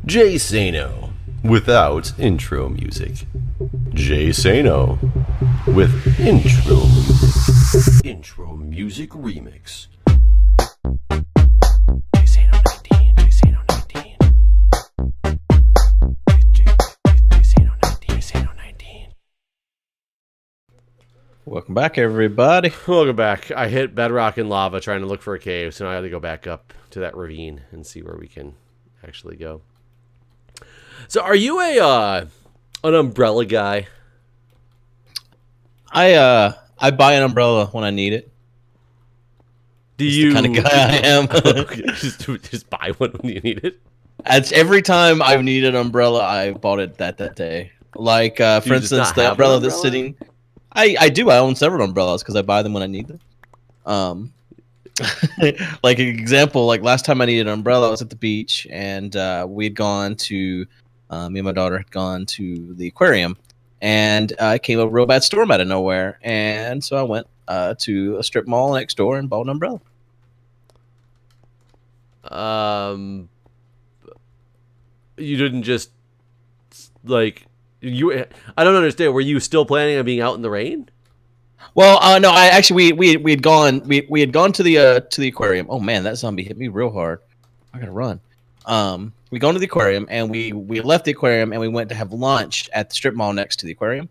Jay Sano without intro music. Jay Sano with intro music. Intro music remix. Jay Sano 19, Jay Sano 19. Jay Sano 19, Jay Sano 19. Welcome back, everybody. Welcome back. I hit bedrock and lava trying to look for a cave, so now I have to go back up to that ravine and see where we can actually go. So, are you an umbrella guy? I buy an umbrella when I need it. That's the kind of guy I am. just buy one when you need it. Every time I've needed an umbrella, I bought it that day. Like for instance, the umbrella that's sitting. I do. I own several umbrellas because I buy them when I need them. Like an example, like last time I needed an umbrella, I was at the beach, and we had gone to. Me and my daughter had gone to the aquarium, and it came a real bad storm out of nowhere, and so I went to a strip mall next door and bought an umbrella. You didn't just like you. I don't understand. Were you still planning on being out in the rain? Well, no. I actually we had gone to the aquarium. Oh man, that zombie hit me real hard. I gotta run. We gone to the aquarium, and we left the aquarium, and we went to have lunch at the strip mall next to the aquarium.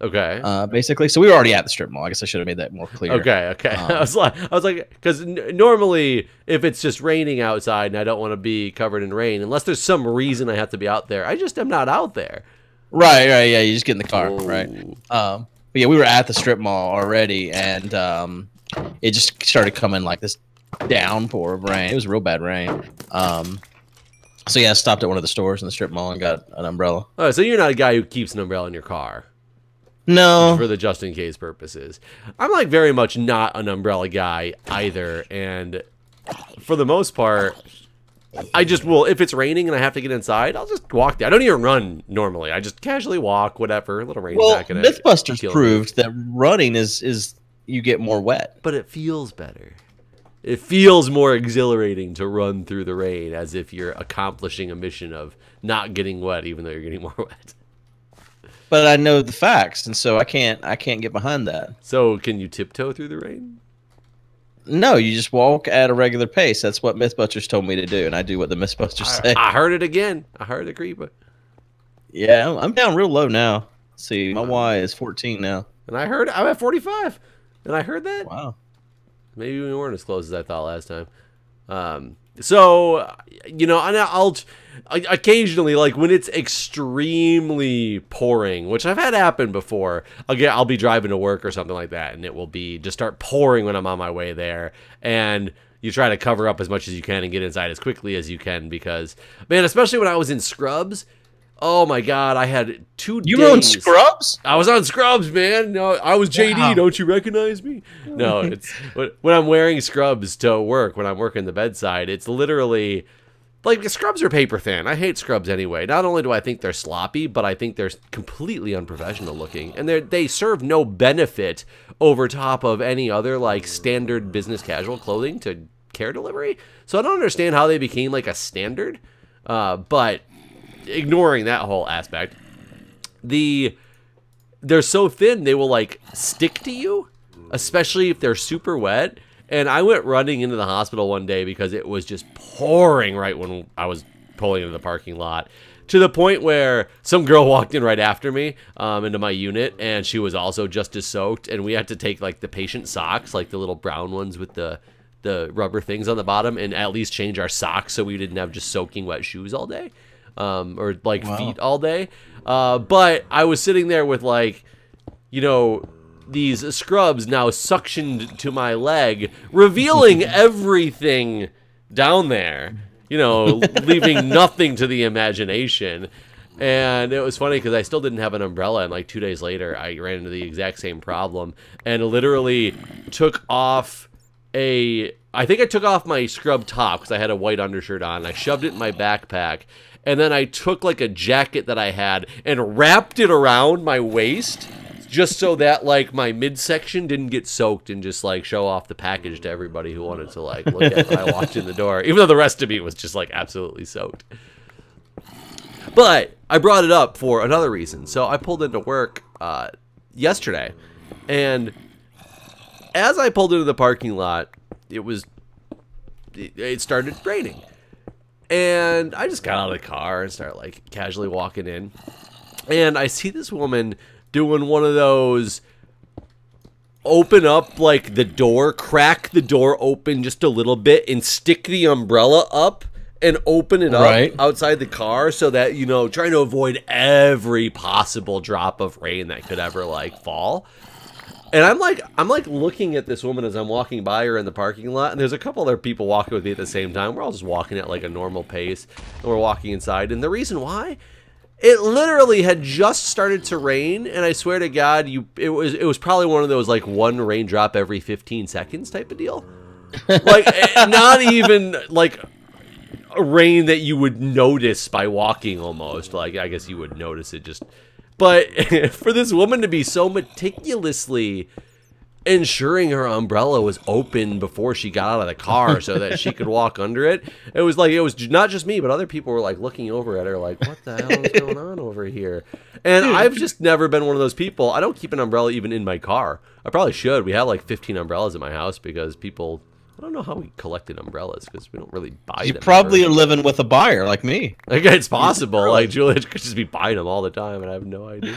Okay. Basically, so we were already at the strip mall. I guess I should have made that more clear. Okay. I was like, because normally if it's just raining outside and I don't want to be covered in rain, unless there's some reason I have to be out there, I just am not out there. Right. Yeah, you just get in the car, right? But yeah, we were at the strip mall already, and it just started coming like this downpour of rain. It was real bad rain. So yeah, I stopped at one of the stores in the strip mall and got an umbrella. Oh, so you're not a guy who keeps an umbrella in your car? No. For the just in case purposes. I'm like very much not an umbrella guy either, and for the most part, I just will, if it's raining and I have to get inside, I'll just walk there. I don't even run normally. I just casually walk, whatever, a little rain back in it. Mythbusters proved that running is you get more wet. But it feels better. It feels more exhilarating to run through the rain as if you're accomplishing a mission of not getting wet, even though you're getting more wet. But I know the facts, and so I can't get behind that. So can you tiptoe through the rain? No, you just walk at a regular pace. That's what Mythbusters told me to do, and I do what the Mythbusters say. I heard it again. I heard the creeper. Yeah, I'm down real low now. Let's see, my Y is 14 now. And I heard I'm at 45. And I heard that. Wow. Maybe we weren't as close as I thought last time. So, you know, and I'll occasionally, like when it's extremely pouring, which I've had happen before, I'll be driving to work or something like that, and it will be just start pouring when I'm on my way there. And you try to cover up as much as you can and get inside as quickly as you can because, man, especially when I was in Scrubs, oh my God, I had 2 days. You were on Scrubs? I was on Scrubs, man. No, I was JD. Wow. Don't you recognize me? No, it's when I'm wearing Scrubs to work, when I'm working the bedside, it's literally like Scrubs are paper thin. I hate Scrubs anyway. Not only do I think they're sloppy, but I think they're completely unprofessional looking, and they serve no benefit over top of any other like standard business casual clothing to care delivery. So I don't understand how they became like a standard, but. Ignoring that whole aspect, they're so thin they will like stick to you, especially if they're super wet. And I went running into the hospital one day because it was just pouring right when I was pulling into the parking lot, to the point where some girl walked in right after me into my unit, and she was also just as soaked, and we had to take like the patient socks, like the little brown ones with the rubber things on the bottom, and at least change our socks so we didn't have just soaking wet shoes all day. Or like feet all day. But I was sitting there with like, you know, these scrubs now suctioned to my leg, revealing everything down there, you know, leaving nothing to the imagination. And it was funny because I still didn't have an umbrella, and like 2 days later I ran into the exact same problem and literally took off I think I took off my scrub top because I had a white undershirt on, and I shoved it in my backpack. And then I took like a jacket that I had and wrapped it around my waist just so that like my midsection didn't get soaked and just like show off the package to everybody who wanted to like look at when I walked in the door, even though the rest of me was just like absolutely soaked. But I brought it up for another reason. So I pulled into work yesterday, and as I pulled into the parking lot, it started raining. And I just got out of the car and started like casually walking in. And I see this woman doing one of those open up like the door, crack the door open just a little bit and stick the umbrella up and open it up outside the car so that, you know, trying to avoid every possible drop of rain that could ever like fall. And I'm like looking at this woman as I'm walking by her in the parking lot, and there's a couple other people walking with me at the same time. We're all just walking at like a normal pace, and we're walking inside. And the reason why, it literally had just started to rain, and I swear to God, it was probably one of those like one raindrop every 15 seconds type of deal. Like not even like a rain that you would notice by walking almost. Like I guess you would notice it just. But for this woman to be so meticulously ensuring her umbrella was open before she got out of the car so that she could walk under it, it was not just me, but other people were like looking over at her like, what the hell is going on over here? And I've just never been one of those people. I don't keep an umbrella even in my car. I probably should. We have like 15 umbrellas in my house because people... I don't know how we collected umbrellas because we don't really buy them. You probably are living with a buyer like me. Like, it's possible. Like Julia could just be buying them all the time, and I have no idea.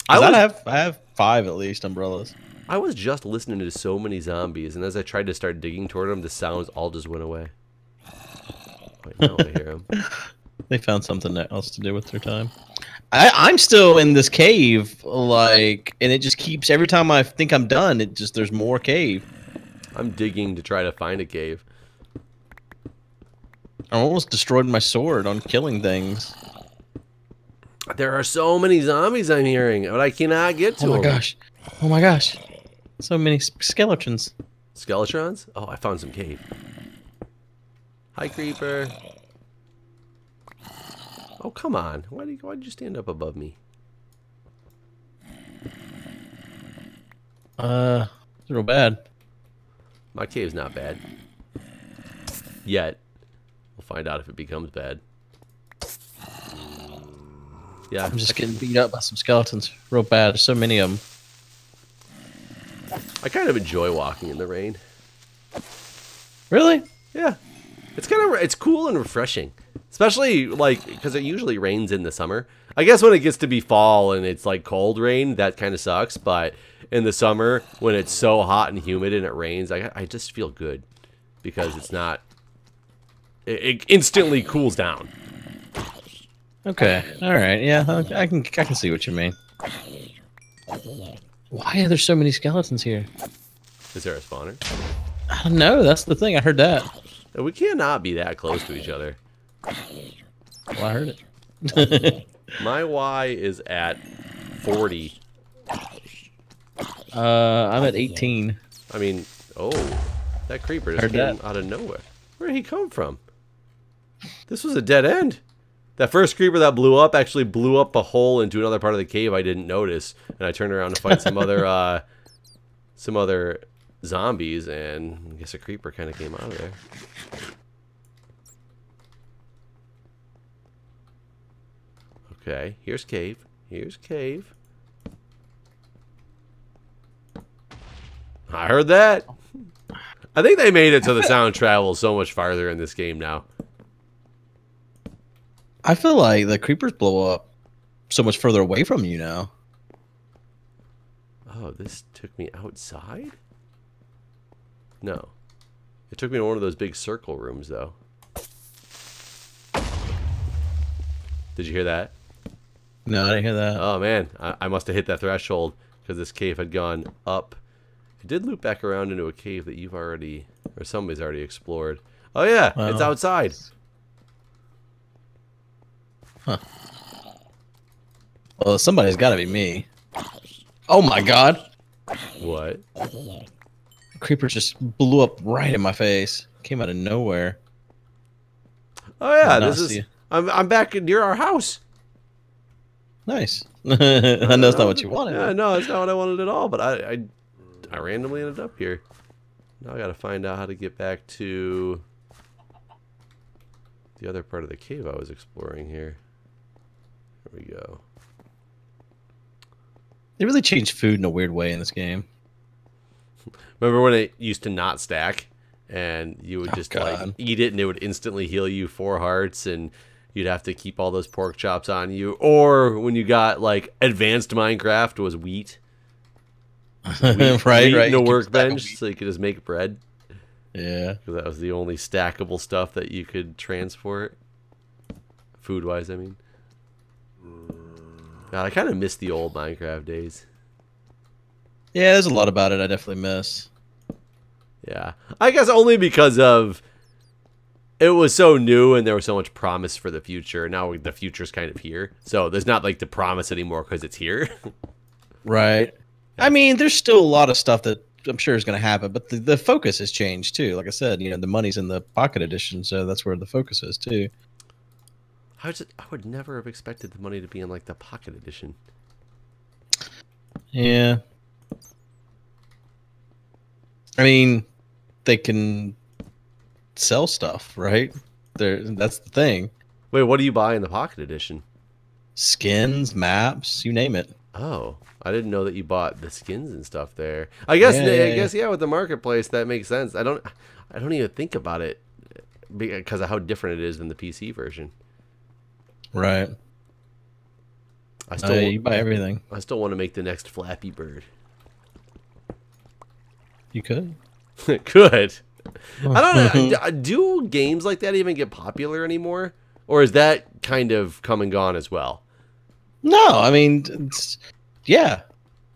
I have 5 at least umbrellas. I was just listening to so many zombies, and as I tried to start digging toward them, the sounds all just went away. Wait, now I hear them. They found something else to do with their time. I'm still in this cave, like, and it just keeps, every time I think I'm done, there's more cave. I'm digging to try to find a cave. I almost destroyed my sword on killing things. There are so many zombies I'm hearing, but I cannot get to them. Oh my gosh. Oh my gosh. So many skeletons. Skeletrons? Oh, I found some cave. Hi, creeper. Oh, come on. Why'd you stand up above me? It's real bad. My cave's not bad. Yet. We'll find out if it becomes bad. Yeah. I'm just getting beat up by some skeletons. Real bad. There's so many of them. I kind of enjoy walking in the rain. Really? Yeah. It's cool and refreshing. Especially, like, because it usually rains in the summer. I guess when it gets to be fall and it's, like, cold rain, that kind of sucks. But in the summer, when it's so hot and humid and it rains, I just feel good. Because it's not... It instantly cools down. Okay. All right. Yeah, I can see what you mean. Why are there so many skeletons here? Is there a spawner? I don't know. That's the thing. I heard that. We cannot be that close to each other. Well, I heard it. My Y is at 40. I'm at 18. I mean, oh, that creeper just came out of nowhere. Where did he come from? This was a dead end. That first creeper that blew up actually blew up a hole into another part of the cave I didn't notice, and I turned around to find some other zombies, and I guess a creeper kind of came out of there. Okay, here's cave. Here's cave. I heard that. I think they made it so the sound travels so much farther in this game now. I feel like the creepers blow up so much further away from you now. Oh, this took me outside? No. It took me to one of those big circle rooms, though. Did you hear that? No, I didn't hear that. Oh, man. I must have hit that threshold because this cave had gone up. It did loop back around into a cave that you've already, or somebody's already explored. Oh, yeah. Well, it's outside. Huh. Well, somebody's got to be me. Oh, my God. What? Creeper just blew up right in my face. Came out of nowhere. Oh, yeah. This is... I'm back near our house. Nice. I know it's not what you wanted. Yeah, no, it's not what I wanted at all. But I randomly ended up here. Now I got to find out how to get back to the other part of the cave I was exploring here. There we go. They really changed food in a weird way in this game. Remember when it used to not stack, and you would just like eat it, and it would instantly heal you 4 hearts, and you'd have to keep all those pork chops on you. Or when you got like advanced Minecraft, was wheat. Right. In a workbench, so you could just make bread. Yeah, because that was the only stackable stuff that you could transport, food-wise. I mean, God, I kind of miss the old Minecraft days. Yeah, there's a lot about it I definitely miss. Yeah, I guess only because of it was so new and there was so much promise for the future. Now the future's kind of here, so there's not like the promise anymore because it's here. Right. I mean, there's still a lot of stuff that I'm sure is going to happen, but the focus has changed too. Like I said, you know, the money's in the Pocket Edition, so that's where the focus is too. I would never have expected the money to be in like the Pocket Edition. Yeah. I mean, they can sell stuff, right? That's the thing. Wait, what do you buy in the Pocket Edition? Skins, maps, you name it. Oh, I didn't know that you bought the skins and stuff there. I guess, yeah, with the marketplace that makes sense. I don't even think about it because of how different it is than the PC version. Right. You buy everything. I still want to make the next Flappy Bird. You could. Could. I don't know. Do games like that even get popular anymore? Or is that kind of come and gone as well? No, I mean, yeah.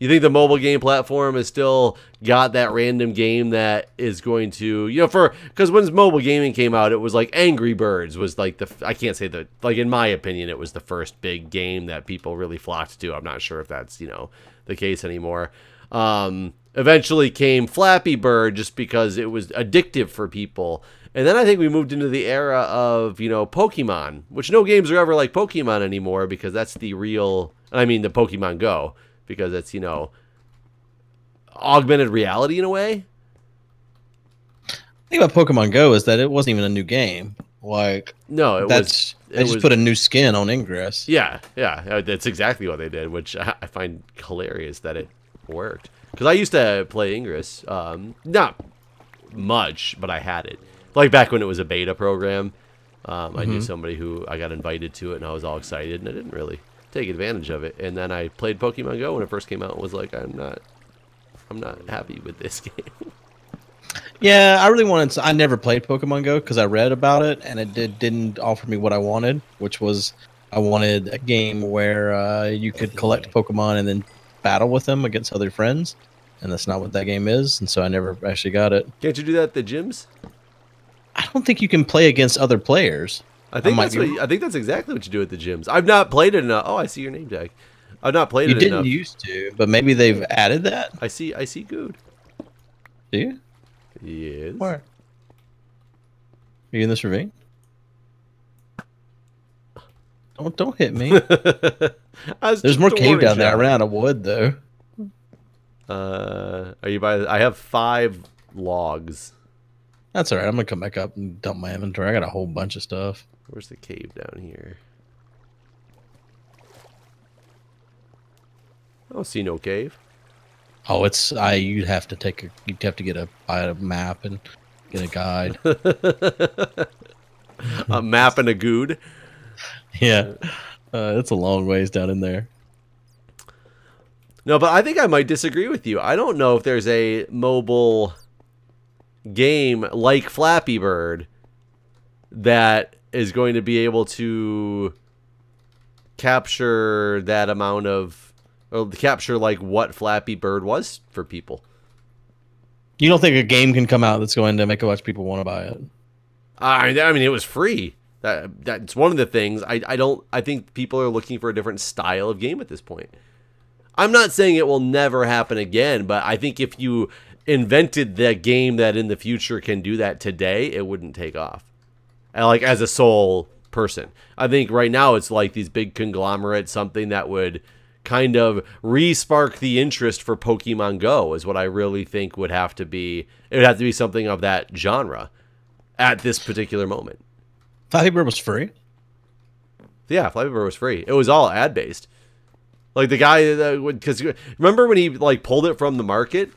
You think the mobile game platform has still got that random game that is going to, you know, because when mobile gaming came out, it was like Angry Birds was like I can't say that, like in my opinion, it was the first big game that people really flocked to. I'm not sure if that's, you know, the case anymore. Eventually came Flappy Bird just because it was addictive for people. And then I think we moved into the era of, you know, Pokemon, which no games are ever like Pokemon anymore because that's the real, I mean, the Pokemon Go, because it's, you know, augmented reality in a way. The thing about Pokemon Go is that it wasn't even a new game. Like, no, they just put a new skin on Ingress. Yeah, that's exactly what they did, which I find hilarious that it worked. Because I used to play Ingress, not much, but I had it. Like back when it was a beta program, I knew somebody who I got invited to it, and I was all excited, and I didn't really take advantage of it. And then I played Pokemon Go when it first came out, and was like, I'm not happy with this game. Yeah, I really wanted to. I never played Pokemon Go because I read about it, and it didn't offer me what I wanted, which was I wanted a game where you could collect Pokemon and then battle with them against other friends, and that's not what that game is, and so I never actually got it. Can't you do that at the gyms? I don't think you can play against other players. I think that's exactly what you do at the gyms. I've not played it enough. Oh, I see your name tag. I've not played it enough. You didn't used to, but maybe they've added that. I see Guude. Do you? Yes. Where? Are you in this ravine? Don't hit me. There's more cave down there. I ran out of wood though. Are you by? I have 5 logs. That's all right. I'm gonna come back up and dump my inventory. I got a whole bunch of stuff. Where's the cave down here? I don't see no cave. Oh, you'd have to buy a map and get a guide. A map and a Guude. Yeah, it's a long ways down in there. No, but I think I might disagree with you. I don't know if there's a mobile game like Flappy Bird that is going to be able to capture that amount of, or capture like what Flappy Bird was for people. You don't think a game can come out that's going to make a bunch of people want to buy it? I mean, it was free. That's one of the things. I think people are looking for a different style of game at this point. I'm not saying it will never happen again, but I think if you invented the game that in the future can do that today, it wouldn't take off. And like as a sole person, I think right now it's like these big conglomerates, something that would kind of re-spark the interest for Pokemon Go is what I really think would have to be. It would have to be something of that genre at this particular moment. Flappy Bird was free. Yeah, Flappy Bird was free. It was all ad based. Like the guy, because remember when he like pulled it from the market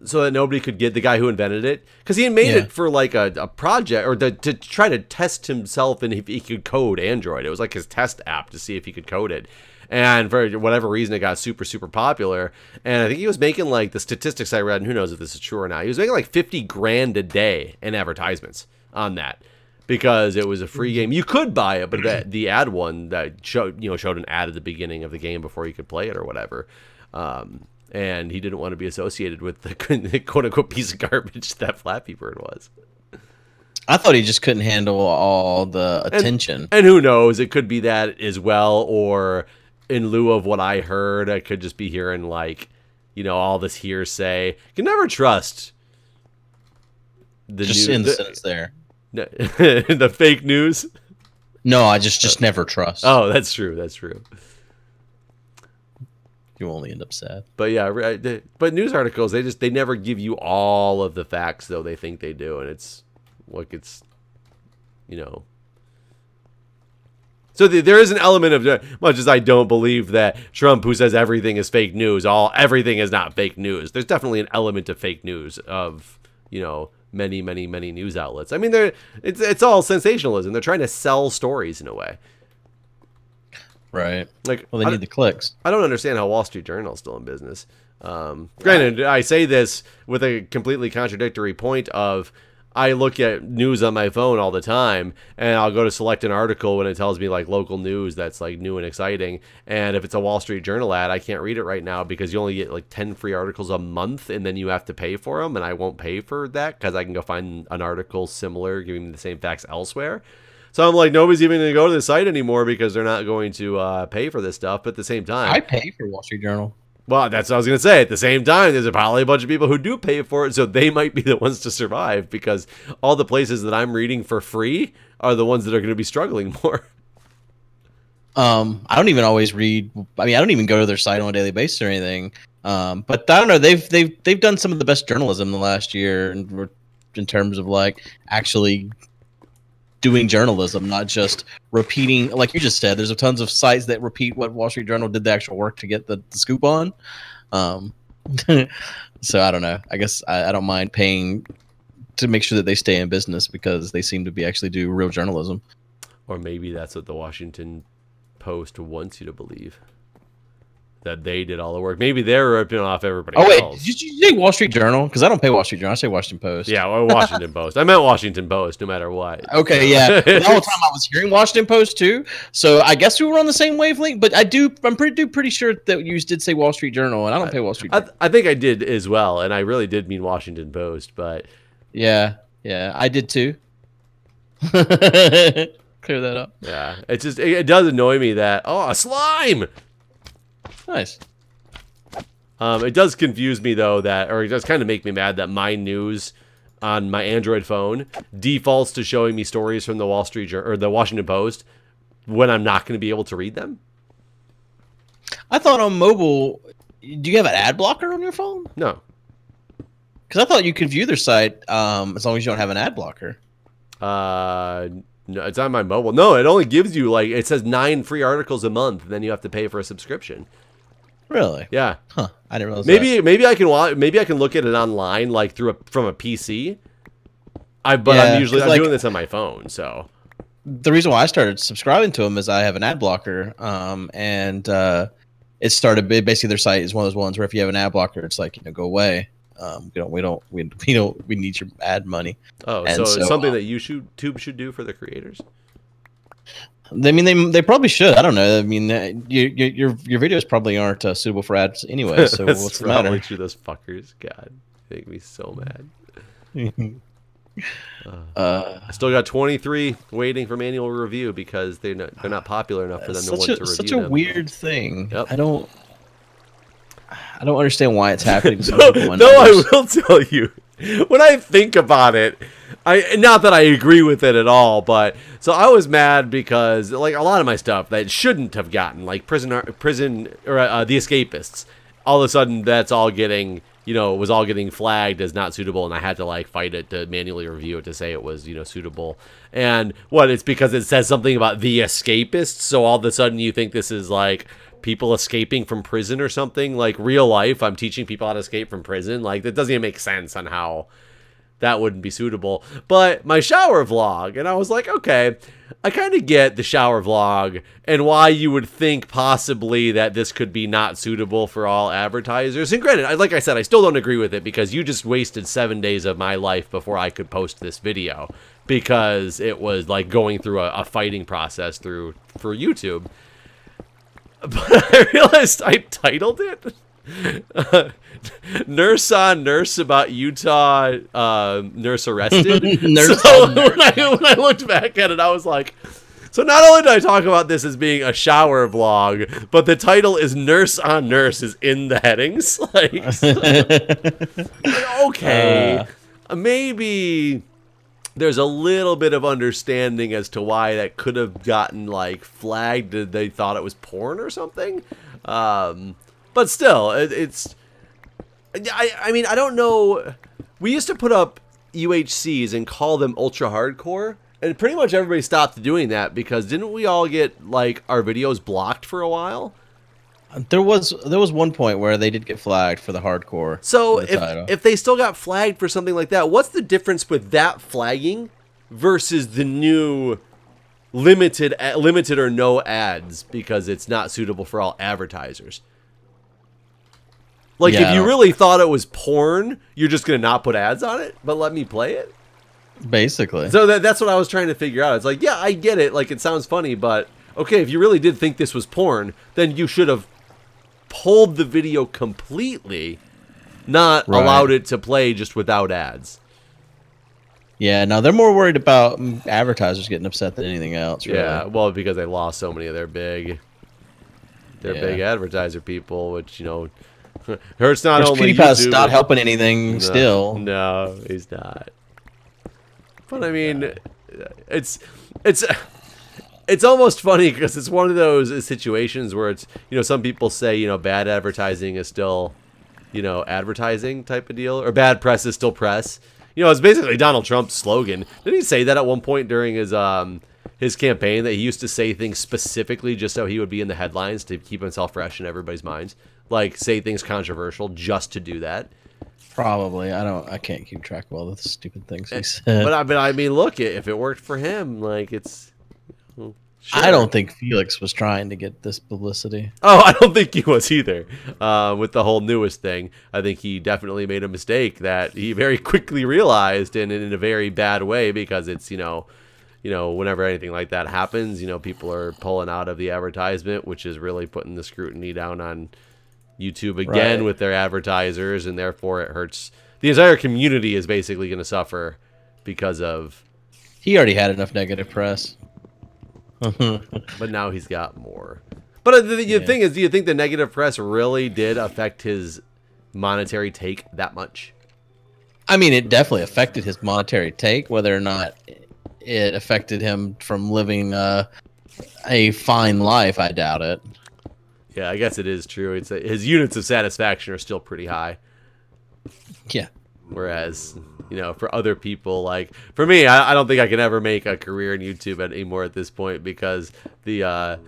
so that nobody could get the guy who invented it, because he had made it for like a project or to try to test himself and if he could code Android. It was like his test app to see if he could code it. And for whatever reason, it got super, super popular. And I think he was making, like, the statistics I read, and who knows if this is true or not. He was making, like, 50 grand a day in advertisements on that because it was a free game. You could buy it, but the ad one that showed an ad at the beginning of the game before you could play it or whatever. And he didn't want to be associated with the quote-unquote piece of garbage that Flappy Bird was. I thought he just couldn't handle all the attention. And who knows? It could be that as well, or in lieu of what I heard, I could just be hearing, like, all this hearsay. You can never trust the just in the sense there. The fake news? No, I just never trust. Oh, that's true. That's true. You only end up sad. But yeah, but news articles, they never give you all of the facts, though they think they do, and it's like So there is an element of, much as I don't believe that Trump, who says everything is fake news, everything is not fake news. There's definitely an element of fake news of, many, many, many news outlets. I mean, it's all sensationalism. They're trying to sell stories in a way. Right. Like, well, they need the clicks. I don't understand how Wall Street Journal is still in business. Granted, I say this with a completely contradictory point of, I look at news on my phone all the time, and I'll go to select an article when it tells me like local news that's like new and exciting. And if it's a Wall Street Journal ad, I can't read it right now because you only get like 10 free articles a month, and then you have to pay for them. And I won't pay for that because I can go find an article similar, giving me the same facts elsewhere. So I'm like, nobody's even going to go to the site anymore because they're not going to pay for this stuff. But at the same time, I pay for Wall Street Journal. Well, that's what I was going to say. At the same time, there's probably a bunch of people who do pay for it, so they might be the ones to survive because all the places that I'm reading for free are the ones that are going to be struggling more. I don't even always read. I mean, I don't even go to their site on a daily basis or anything. But I don't know. They've done some of the best journalism in the last year in terms of like actually doing journalism, not just repeating, like you just said. There's tons of sites that repeat what Wall Street Journal did the actual work to get the scoop on. So I don't know. I guess I don't mind paying to make sure that they stay in business because they seem to be actually do real journalism. Or maybe that's what the Washington Post wants you to believe. That they did all the work. Maybe they're ripping off everybody else. Oh, wait. Did you say Wall Street Journal? Because I don't pay Wall Street Journal. I say Washington Post. Yeah, well, Washington Post. I meant Washington Post, no matter what. Okay, yeah. The whole time I was hearing Washington Post, too. So I guess we were on the same wavelength. But I'm pretty sure that you did say Wall Street Journal, and I don't pay Wall Street Journal. I think I did as well, and I really did mean Washington Post. But yeah, I did, too. Clear that up. Yeah, it's just it does annoy me that a slime. Nice. It does confuse me though or it does kind of make me mad that my news on my Android phone defaults to showing me stories from the Wall Street Journal or the Washington Post when I'm not going to be able to read them. I thought on mobile, do you have an ad blocker on your phone? No, because I thought you could view their site as long as you don't have an ad blocker. No, it's on my mobile. No, it only gives you like it says 9 free articles a month, and then you have to pay for a subscription. Really? Yeah. Huh. I didn't realize that. Maybe I can look at it online like from a PC. I'm doing this on my phone, so. The reason why I started subscribing to them is I have an ad blocker, and it started basically their site is one of those ones where if you have an ad blocker, it's like go away. We need your ad money. Oh, so it's something that YouTube should do for the creators. I mean, they probably should. I don't know. I mean, your videos probably aren't suitable for ads anyway. So what's the matter? True, those fuckers. God, they make me so mad. I still got 23 waiting for manual review because they're not popular enough for them to want to review them. Such a weird thing. Yep. I don't understand why it's happening. I will tell you. When I think about it, not that I agree with it at all, but so I was mad because like a lot of my stuff that shouldn't have gotten like prison or The Escapists, all of a sudden that's all getting you know, was all getting flagged as not suitable, and I had to like fight it to manually review it to say it was, you know, suitable. And what, it's because it says something about the escapists, so all of a sudden you think this is like people escaping from prison or something, like real life. I'm teaching people how to escape from prison. Like, that doesn't even make sense on how that wouldn't be suitable. But my shower vlog, and I was like, okay, I kind of get the shower vlog and why you would think possibly that this could be not suitable for all advertisers. And granted, like I said, I still don't agree with it because you just wasted 7 days of my life before I could post this video because it was like going through a fighting process for YouTube. But I realized I titled it Nurse on Nurse about Utah nurse arrested. Nurse so on nurse. When I looked back at it, I was like, so not only did I talk about this as being a shower vlog, but the title is Nurse on Nurse is in the headings. Like, okay, maybe there's a little bit of understanding as to why that could have gotten like flagged. They thought it was porn or something. But still, I mean, I don't know. We used to put up UHCs and call them ultra hardcore, and pretty much everybody stopped doing that because didn't we all get like our videos blocked for a while? There was one point where they did get flagged for the hardcore. So if they still got flagged for something like that, what's the difference with that flagging versus the new limited or no ads because it's not suitable for all advertisers? Like, if you really thought it was porn, you're just going to not put ads on it, but let me play it? Basically. So that's what I was trying to figure out. It's like, yeah, I get it. Like, it sounds funny, but, okay, if you really did think this was porn, then you should have pulled the video completely, not allowed it to play just without ads. Yeah, no, they're more worried about advertisers getting upset than anything else, really. Yeah, well, because they lost so many of their big advertiser people, which, you know, hurts not only PewDiePie's not helping anything still. No, he's not. But I mean, it's almost funny because it's one of those situations where it's, you know, some people say, you know, bad advertising is still, you know, advertising type of deal, or bad press is still press. You know, it's basically Donald Trump's slogan. Didn't he say that at one point during his campaign, that he used to say things specifically just so he would be in the headlines to keep himself fresh in everybody's minds? Like, say things controversial just to do that. Probably. I can't keep track of all the stupid things he said. But I mean, look, if it worked for him, like, it's... Sure. I don't think Felix was trying to get this publicity. Oh, I don't think he was either. With the whole newest thing, I think he definitely made a mistake that he very quickly realized, and in a very bad way, because it's, you know, whenever anything like that happens, you know, people are pulling out of the advertisement, which is really putting the scrutiny down on YouTube again with their advertisers, and therefore it hurts. The entire community is basically going to suffer because of... He already had enough negative press. But now he's got more. But the thing is, do you think the negative press really did affect his monetary take that much? I mean, it definitely affected his monetary take. Whether or not it affected him from living a fine life, I doubt it. Yeah, I guess it is true. It's his units of satisfaction are still pretty high. Yeah. Whereas, you know, for other people, like for me, I don't think I can ever make a career in YouTube anymore at this point because the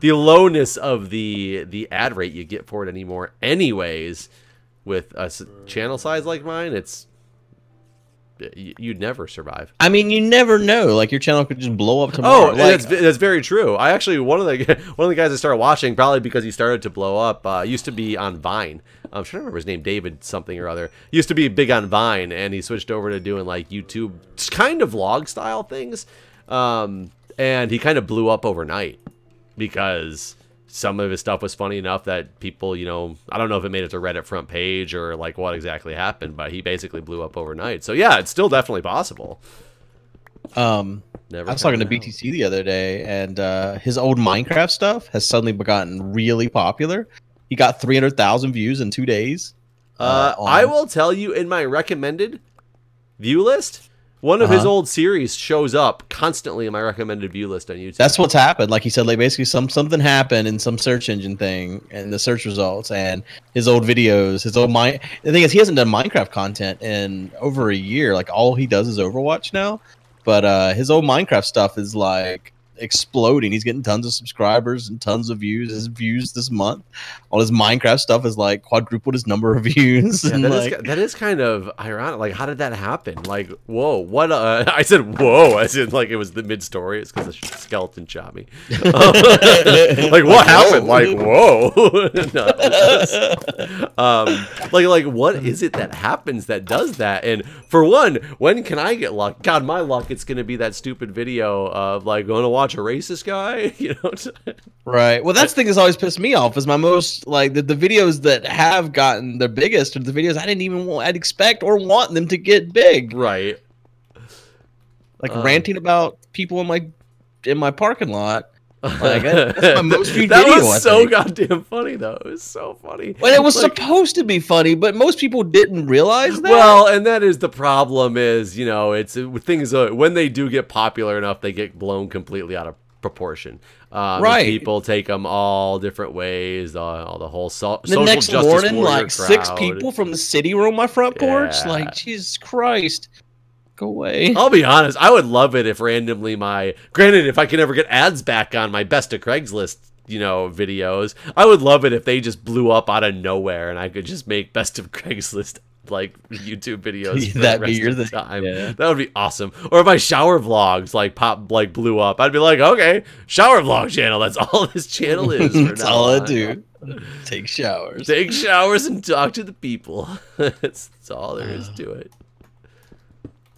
lowness of the ad rate you get for it anymore. Anyways, with a channel size like mine, you'd never survive. I mean, you never know. Like, your channel could just blow up tomorrow. Oh, like, that's very true. I actually one of the guys I started watching, probably because he started to blow up, used to be on Vine. I'm trying to remember his name, David something or other. He used to be big on Vine, and he switched over to doing like YouTube kind of vlog style things. And he kind of blew up overnight because some of his stuff was funny enough that people, you know, I don't know if it made it to Reddit front page or like what exactly happened, but he basically blew up overnight. So yeah, it's still definitely possible. I was talking to BTC the other day, and his old Minecraft stuff has suddenly gotten really popular. He got 300,000 views in 2 days. I will tell you, in my recommended view list, One of his old series shows up constantly in my recommended view list on YouTube. That's what's happened. Like he said, like basically something happened in some search engine thing and the search results and his old videos, the thing is he hasn't done Minecraft content in over a year. Like all he does is Overwatch now. But his old Minecraft stuff is like exploding. He's getting tons of subscribers and tons of views. His views this month, all his Minecraft stuff is like quadrupled his number of views. Yeah, and that is kind of ironic. Like, how did that happen? Like, whoa, what? I said whoa, as in like it was the mid story. It's because the skeleton shot me. Like, what happened? Like, whoa. Like what is it that happens that does that? And for one, when can I get luck? God, my luck, it's gonna be that stupid video of like going to watch a racist guy, you know? Right. Well, that's the thing that's always pissed me off is my most like the videos that have gotten the biggest are the videos I didn't even I'd expect or want them to get big. Right. Like ranting about people in my parking lot. Like, that's my most viewed that video. was so goddamn funny, though. It was so funny. Well, it was like, supposed to be funny, but most people didn't realize that. Well, and that is the problem. Is you know, it's things when they do get popular enough, they get blown completely out of proportion. Right. People take them all different ways. All the whole social next justice morning, warrior like crowd. 6 people from the city were on my front porch. Yeah. Like, Jesus Christ. Go away. I'll be honest, I would love it if randomly granted, if I can ever get ads back on my best of Craigslist, you know, videos, I would love it if they just blew up out of nowhere and I could just make best of Craigslist like YouTube videos for That'd the be rest your of the time. Yeah. That would be awesome. Or if my shower vlogs blew up, I'd be like, okay, shower vlog channel. That's all this channel is. That's all I do. Take showers. Take showers and talk to the people. That's all there is to it.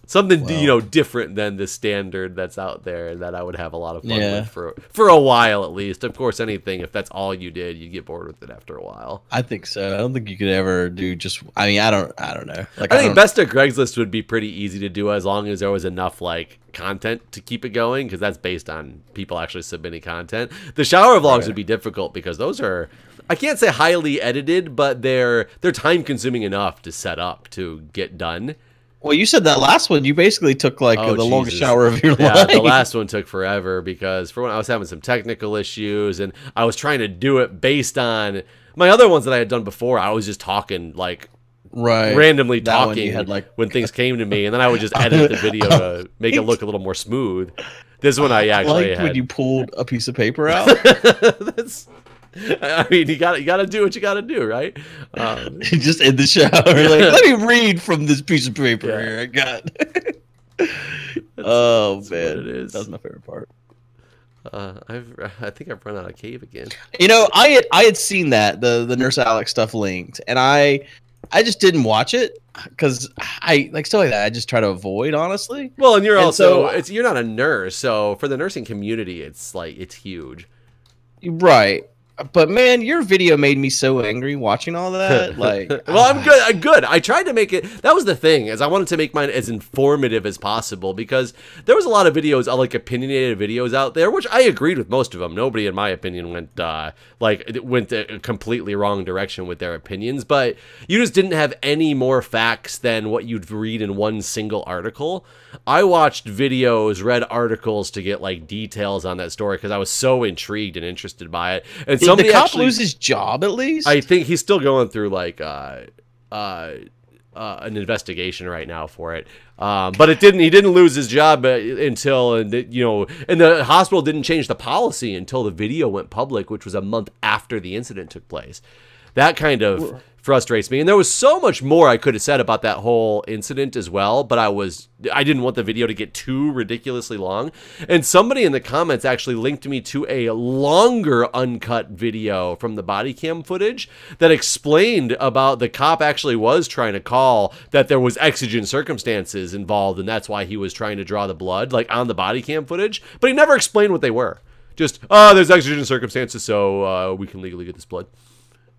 Something you know, different than the standard that's out there that I would have a lot of fun with for a while at least. Of course, anything if that's all you did, you'd get bored with it after a while. I think so. I don't think you could ever do just. I mean, I don't know. Like, I think best of Craigslist would be pretty easy to do as long as there was enough like content to keep it going, because that's based on people actually submitting content. The shower vlogs would be difficult because those are, I can't say highly edited, but they're time consuming enough to set up to get done. Well, you said that last one, you basically took like the longest shower of your life. Yeah, the last one took forever because for one, I was having some technical issues and I was trying to do it based on my other ones that I had done before. I was just talking like randomly talking had, like, when things came to me, and then I would just edit the video to make it look a little more smooth. This one I actually had. When you pulled a piece of paper out. I mean, you gotta do what you gotta do, right? Just in the shower, like, let me read from this piece of paper here. I got. Oh man, it is. That's my favorite part. I think I've run out of cave again. You know, I had seen that the Nurse Alex stuff linked, and I just didn't watch it because I like stuff like that. I just try to avoid, honestly. Well, and you're you're not a nurse, so for the nursing community, it's huge, right? But man, your video made me so angry watching all that. Like, well, I'm good. I tried to make it. That was the thing, is I wanted to make mine as informative as possible because there was a lot of videos, like opinionated videos out there, which I agreed with most of them. Nobody, in my opinion, went a completely wrong direction with their opinions. But you just didn't have any more facts than what you'd read in one single article. I watched videos, read articles to get like details on that story because I was so intrigued and interested by it. And did the cop lose his job at least? I think he's still going through like an investigation right now for it. But he didn't lose his job until, you know, and the hospital didn't change the policy until the video went public, which was a month after the incident took place. That kind of frustrates me. And there was so much more I could have said about that whole incident as well, but I didn't want the video to get too ridiculously long. And somebody in the comments actually linked me to a longer uncut video from the body cam footage that explained about the cop actually was trying to call that there was exigent circumstances involved, and that's why he was trying to draw the blood, like on the body cam footage, but he never explained what they were. Just, there's exigent circumstances, so we can legally get this blood.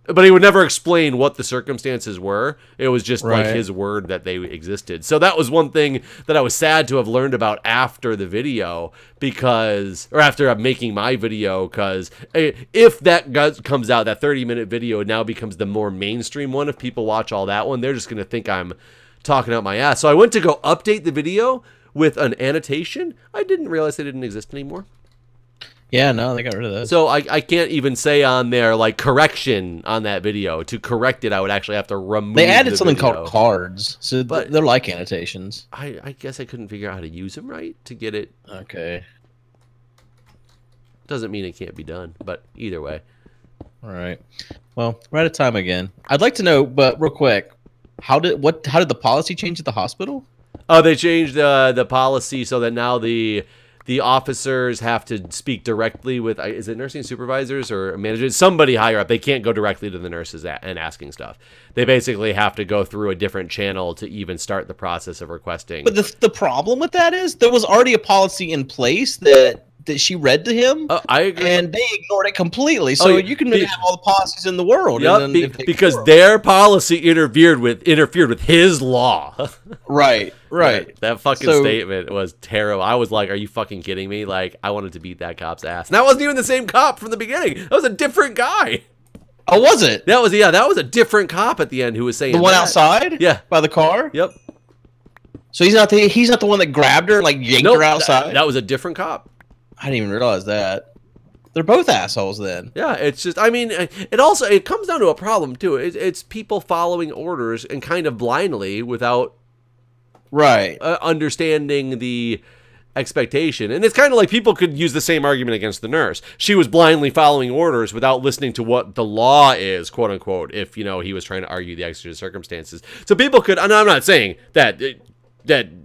But he would never explain what the circumstances were. It was just like his word that they existed. So that was one thing that I was sad to have learned about after the video, or after making my video, because if that comes out, that 30-minute video now becomes the more mainstream one. If people watch all that one, they're just going to think I'm talking out my ass. So I went to go update the video with an annotation. I didn't realize they didn't exist anymore. Yeah, no, they got rid of those. So I can't even say on there, like, correction on that video. To correct it, I would actually have to remove They added something video. called cards, so But- they're like annotations. I guess I couldn't figure out how to use them right to get it. Okay. Doesn't mean it can't be done, but either way. All right. Well, we're out of time again. I'd like to know, but real quick, how did the policy change at the hospital? Oh, they changed the policy so that now the officers have to speak directly with, is it nursing supervisors or managers? Somebody higher up. They can't go directly to the nurses and asking stuff. They basically have to go through a different channel to even start the process of requesting. But the problem with that is there was already a policy in place that she read to him. I agree. And they ignored it completely. So you can have all the policies in the world. Yep, and then because their policy interfered with his law. Right. That fucking statement was terrible. I was like, are you fucking kidding me? Like, I wanted to beat that cop's ass. And that wasn't even the same cop from the beginning. That was a different guy. Oh, was it? That was a different cop at the end who was saying the one that. outside? Yeah. By the car? Yep. So he's not the one that grabbed her, like yanked her outside? That was a different cop. I didn't even realize that. They're both assholes then. Yeah, it's just, I mean, it comes down to a problem too. It's people following orders and kind of blindly without understanding the expectation. And it's kind of like people could use the same argument against the nurse. She was blindly following orders without listening to what the law is, quote unquote, if, he was trying to argue the exigent circumstances. So people could, and I'm not saying that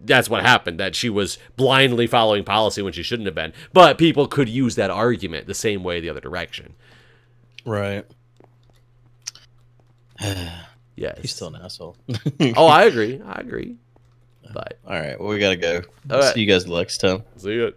that's what happened, that she was blindly following policy when she shouldn't have been. But people could use that argument the same way the other direction. Right. Yes. He's still an asshole. Oh, I agree. But all right, well, we got to go. All right. See you guys next time. see you.